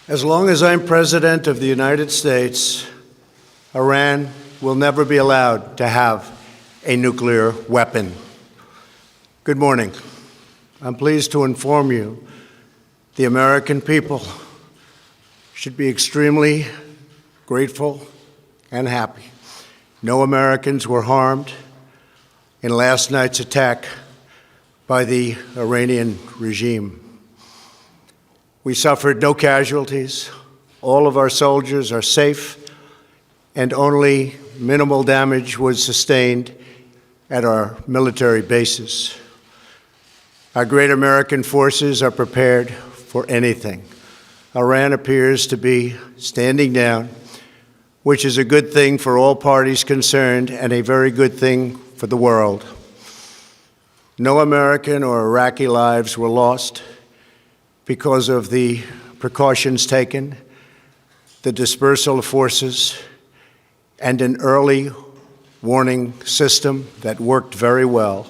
As long as I'm President of the United States, Iran will never be allowed to have a nuclear weapon. Good morning. I'm pleased to inform you the American people should be extremely grateful and happy. No Americans were harmed in last night's attack by the Iranian regime. We suffered no casualties. All of our soldiers are safe, and only minimal damage was sustained at our military bases. Our great American forces are prepared for anything. Iran appears to be standing down, which is a good thing for all parties concerned and a very good thing for the world. No American or Iraqi lives were lost because of the precautions taken, the dispersal of forces, and an early warning system that worked very well.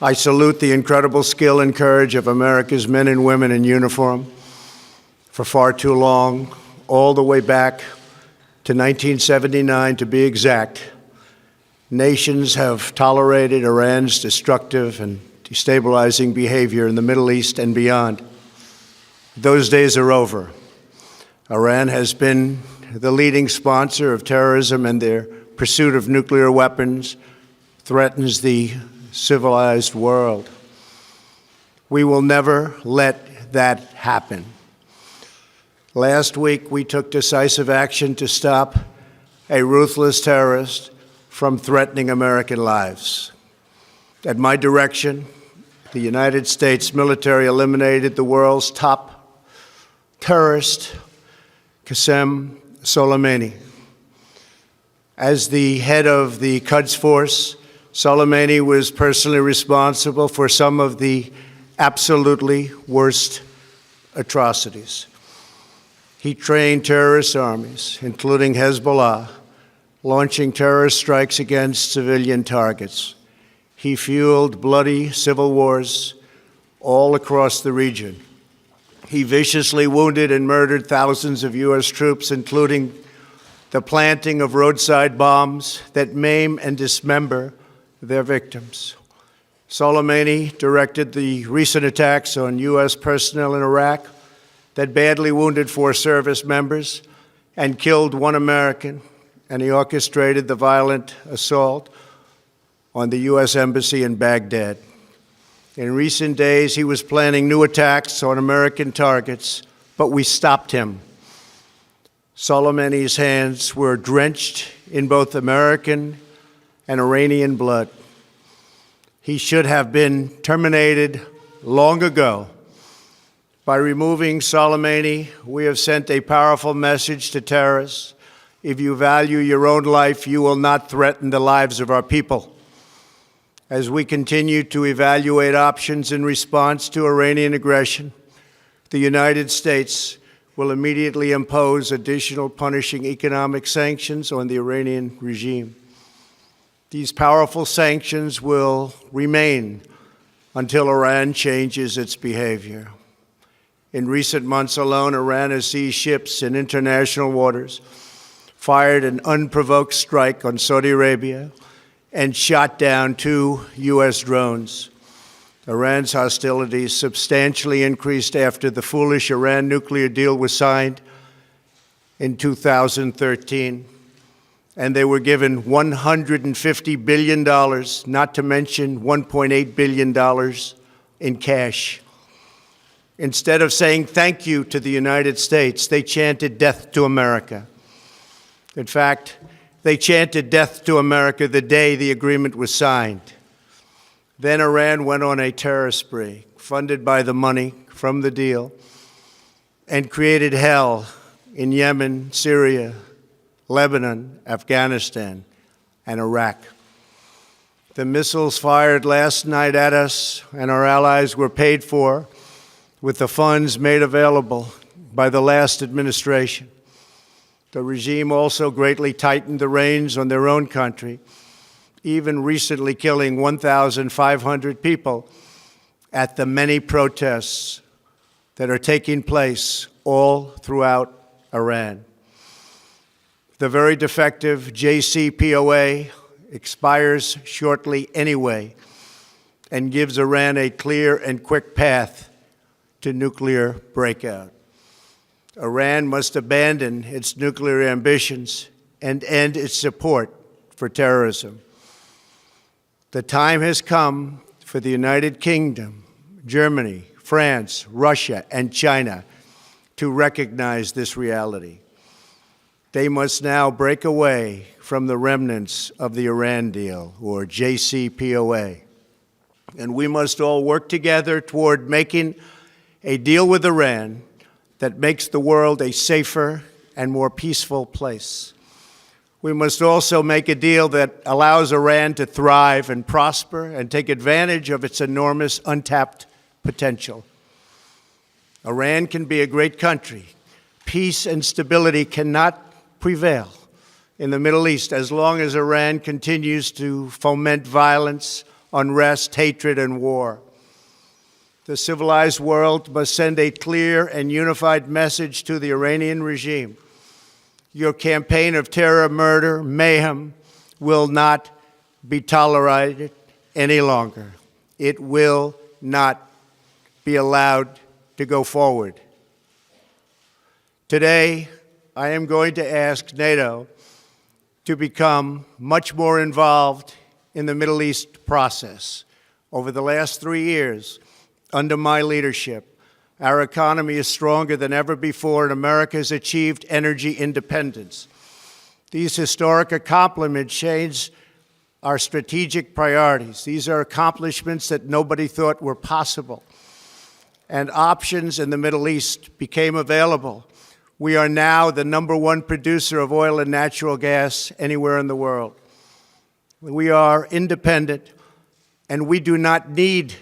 I salute the incredible skill and courage of America's men and women in uniform. For far too long, all the way back to 1979 to be exact, nations have tolerated Iran's destructive and destabilizing behavior in the Middle East and beyond. Those days are over. Iran has been the leading sponsor of terrorism, and their pursuit of nuclear weapons threatens the civilized world. We will never let that happen. Last week, we took decisive action to stop a ruthless terrorist from threatening American lives. At my direction, the United States military eliminated the world's top terrorist, Qasem Soleimani. As the head of the Quds Force, Soleimani was personally responsible for some of the absolutely worst atrocities. He trained terrorist armies, including Hezbollah, launching terrorist strikes against civilian targets. He fueled bloody civil wars all across the region. He viciously wounded and murdered thousands of U.S. troops, including the planting of roadside bombs that maim and dismember their victims. Soleimani directed the recent attacks on U.S. personnel in Iraq that badly wounded 4 service members and killed 1 American, and he orchestrated the violent assault on the U.S. Embassy in Baghdad. In recent days, he was planning new attacks on American targets, but we stopped him. Soleimani's hands were drenched in both American and Iranian blood. He should have been terminated long ago. By removing Soleimani, we have sent a powerful message to terrorists. If you value your own life, you will not threaten the lives of our people. As we continue to evaluate options in response to Iranian aggression, the United States will immediately impose additional punishing economic sanctions on the Iranian regime. These powerful sanctions will remain until Iran changes its behavior. In recent months alone, Iran has seized ships in international waters, fired an unprovoked strike on Saudi Arabia, and shot down 2 U.S. drones. Iran's hostilities substantially increased after the foolish Iran nuclear deal was signed in 2013, and they were given $150 billion, not to mention $1.8 billion in cash. Instead of saying thank you to the United States, they chanted death to America. In fact, they chanted death to America the day the agreement was signed. Then Iran went on a terror spree, funded by the money from the deal, and created hell in Yemen, Syria, Lebanon, Afghanistan, and Iraq. The missiles fired last night at us and our allies were paid for with the funds made available by the last administration. The regime also greatly tightened the reins on their own country, even recently killing 1,500 people at the many protests that are taking place all throughout Iran. The very defective JCPOA expires shortly anyway and gives Iran a clear and quick path to nuclear breakout. Iran must abandon its nuclear ambitions and end its support for terrorism. The time has come for the United Kingdom, Germany, France, Russia, and China to recognize this reality. They must now break away from the remnants of the Iran deal, or JCPOA. And we must all work together toward making a deal with Iran that makes the world a safer and more peaceful place. We must also make a deal that allows Iran to thrive and prosper and take advantage of its enormous untapped potential. Iran can be a great country. Peace and stability cannot prevail in the Middle East as long as Iran continues to foment violence, unrest, hatred, and war. The civilized world must send a clear and unified message to the Iranian regime. Your campaign of terror, murder, mayhem will not be tolerated any longer. It will not be allowed to go forward. Today, I am going to ask NATO to become much more involved in the Middle East process. Over the last 3 years, under my leadership, our economy is stronger than ever before, and America has achieved energy independence. These historic accomplishments change our strategic priorities. These are accomplishments that nobody thought were possible. And options in the Middle East became available. We are now the #1 producer of oil and natural gas anywhere in the world. We are independent, and we do not need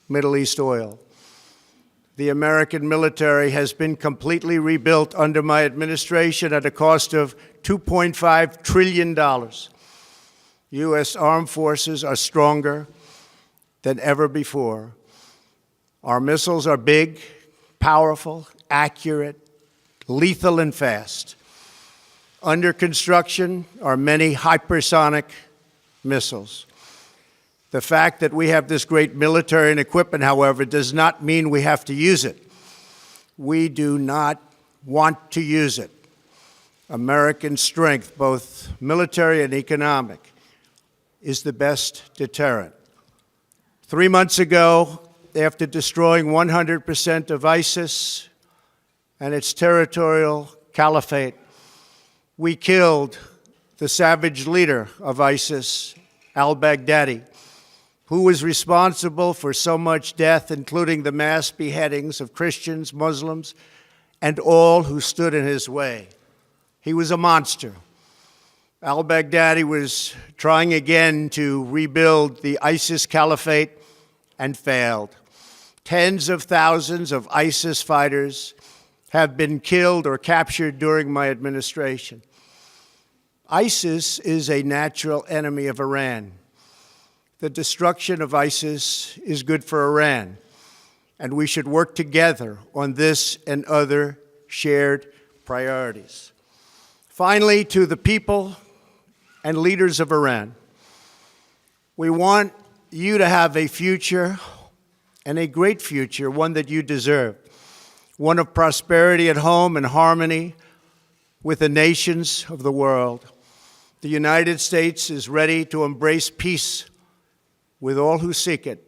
Middle East oil. The American military has been completely rebuilt under my administration at a cost of $2.5 trillion. U.S. armed forces are stronger than ever before. Our missiles are big, powerful, accurate, lethal, and fast. Under construction are many hypersonic missiles. The fact that we have this great military and equipment, however, does not mean we have to use it. We do not want to use it. American strength, both military and economic, is the best deterrent. 3 months ago, after destroying 100% of ISIS and its territorial caliphate, we killed the savage leader of ISIS, al-Baghdadi, who was responsible for so much death, including the mass beheadings of Christians, Muslims, and all who stood in his way. He was a monster. Al-Baghdadi was trying again to rebuild the ISIS caliphate and failed. Tens of thousands of ISIS fighters have been killed or captured during my administration. ISIS is a natural enemy of Iran. The destruction of ISIS is good for Iran, and we should work together on this and other shared priorities. Finally, to the people and leaders of Iran, we want you to have a future, and a great future, one that you deserve, one of prosperity at home and harmony with the nations of the world. The United States is ready to embrace peace with all who seek it.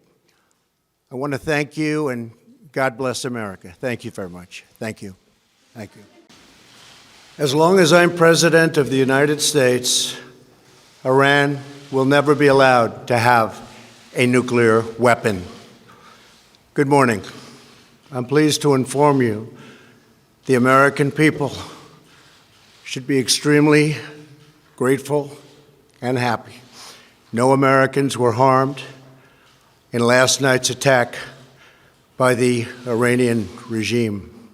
I want to thank you, and God bless America. Thank you very much. Thank you. Thank you. As long as I'm President of the United States, Iran will never be allowed to have a nuclear weapon. Good morning. I'm pleased to inform you the American people should be extremely grateful and happy. No Americans were harmed in last night's attack by the Iranian regime.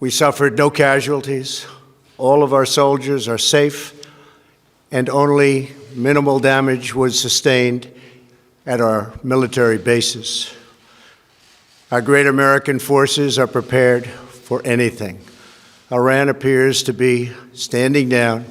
We suffered no casualties. All of our soldiers are safe, and only minimal damage was sustained at our military bases. Our great American forces are prepared for anything. Iran appears to be standing down